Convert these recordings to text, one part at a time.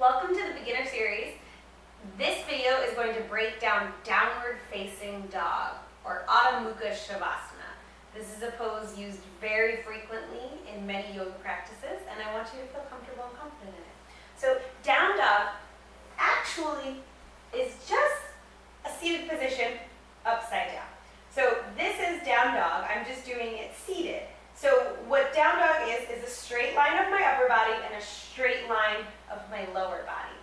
Welcome to the beginner series. This video is going to break down downward facing dog, or Adho Mukha Shavasana. This is a pose used very frequently in many yoga practices, and I want you to feel comfortable and confident in it. So down dog actually is just a seated position upside down. So this is down dog. I'm just doing it seated. So what down dog is a straight line of my upper body and a straight line of my lower body.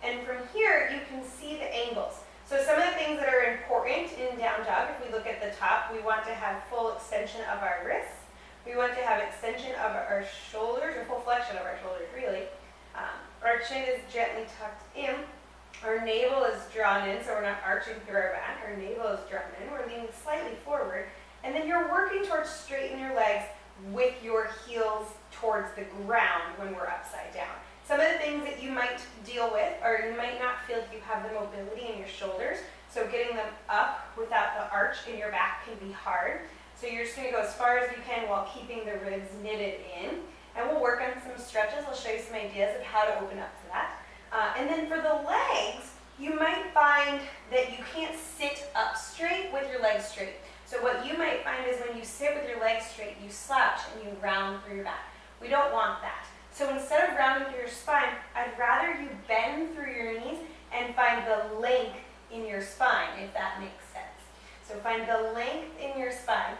And from here, you can see the angles. So some of the things that are important in down dog, if we look at the top, we want to have full extension of our wrists. We want to have extension of our shoulders, or full flexion of our shoulders, really. Our chin is gently tucked in. Our navel is drawn in, so we're not arching through our back. Our navel is drawn in. We're leaning slightly forward. And then you're working towards straighten your legs with your heels towards the ground when we're upside down. Some of the things that you might deal with, or you might not feel like you have the mobility in your shoulders, so getting them up without the arch in your back can be hard. So you're just going to go as far as you can while keeping the ribs knitted in. And we'll work on some stretches. I'll show you some ideas of how to open up to that. And then for the legs, you might find that you can't sit up straight with your legs straight. So what you might find is when you sit with your legs straight, you slouch and you round through your back. We don't want that. So instead of rounding through your spine, I'd rather you bend through your knees and find the length in your spine, if that makes sense. So find the length in your spine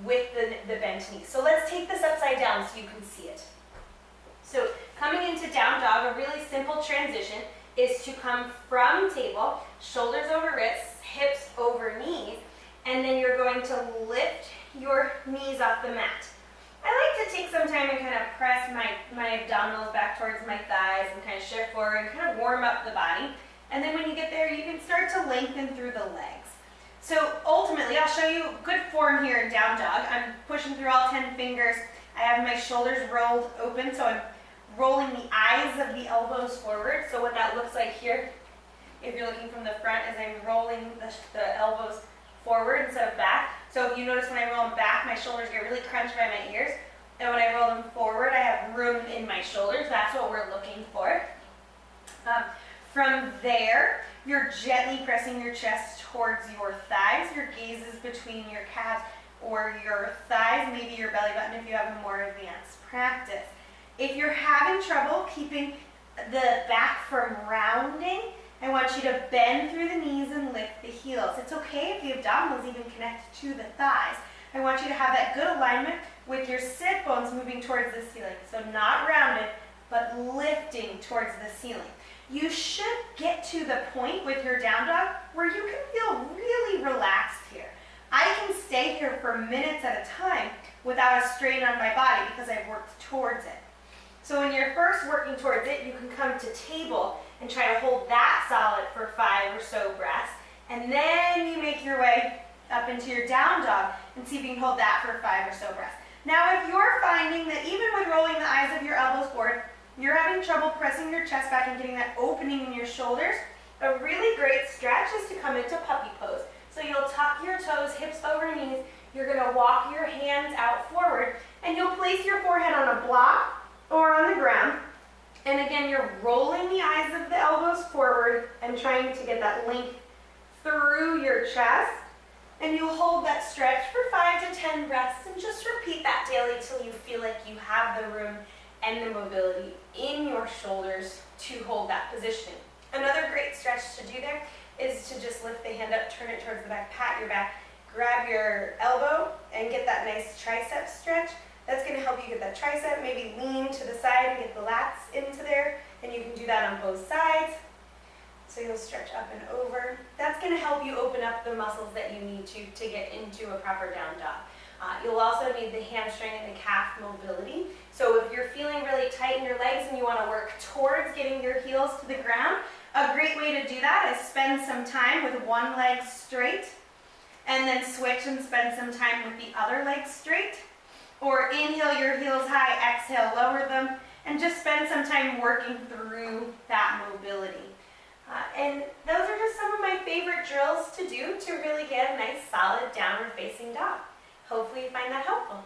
with the bent knees. So let's take this upside down so you can see it. So coming into down dog, a really simple transition is to come from table, shoulders over wrists, hips over knees, and then you're going to lift your knees off the mat. I like to take some time and kind of press my abdominals back towards my thighs and kind of shift forward and kind of warm up the body. And then when you get there, you can start to lengthen through the legs. So ultimately, I'll show you good form here in down dog. I'm pushing through all 10 fingers. I have my shoulders rolled open, so I'm rolling the eyes of the elbows forward. So what that looks like here, if you're looking from the front, is I'm rolling the elbows forward instead of back. So if you notice when I roll them back, my shoulders get really crunched by my ears. And when I roll them forward, I have room in my shoulders. That's what we're looking for. From there, you're gently pressing your chest towards your thighs. Your gaze is between your calves or your thighs, maybe your belly button if you have a more advanced practice. If you're having trouble keeping the back from rounding, I want you to bend through the knees and lift the heels. It's okay if the abdominals even connect to the thighs. I want you to have that good alignment with your sit bones moving towards the ceiling. So not rounded, but lifting towards the ceiling. You should get to the point with your down dog where you can feel really relaxed here. I can stay here for minutes at a time without a strain on my body because I've worked towards it. So when you're first working towards it, you can come to table and try to hold that solid for 5 or so breaths. And then you make your way up into your down dog and see if you can hold that for 5 or so breaths. Now, if you're finding that even with rolling the eyes of your elbows forward, you're having trouble pressing your chest back and getting that opening in your shoulders, a really great stretch is to come into puppy pose. So you'll tuck your toes, hips over knees. You're going to walk your hands out forward, and you'll place your forehead on a block or on the ground. And again, you're rolling the eyes of the elbows forward and trying to get that length through your chest. And you'll hold that stretch for 5 to 10 breaths and just repeat that daily till you feel like you have the room and the mobility in your shoulders to hold that position. Another great stretch to do there is to just lift the hand up, turn it towards the back, pat your back, grab your elbow and get that nice tricep stretch. That's going to help you get that tricep, maybe lean to the side and get the lats into there. And you can do that on both sides. So you'll stretch up and over. That's going to help you open up the muscles that you need to get into a proper down dog. You'll also need the hamstring and the calf mobility. So if you're feeling really tight in your legs and you want to work towards getting your heels to the ground, a great way to do that is spend some time with one leg straight and then switch and spend some time with the other leg straight. Or inhale your heels high, exhale, lower them, and just spend some time working through that mobility. And those are just some of my favorite drills to do to really get a nice solid downward facing dog. Hopefully you find that helpful.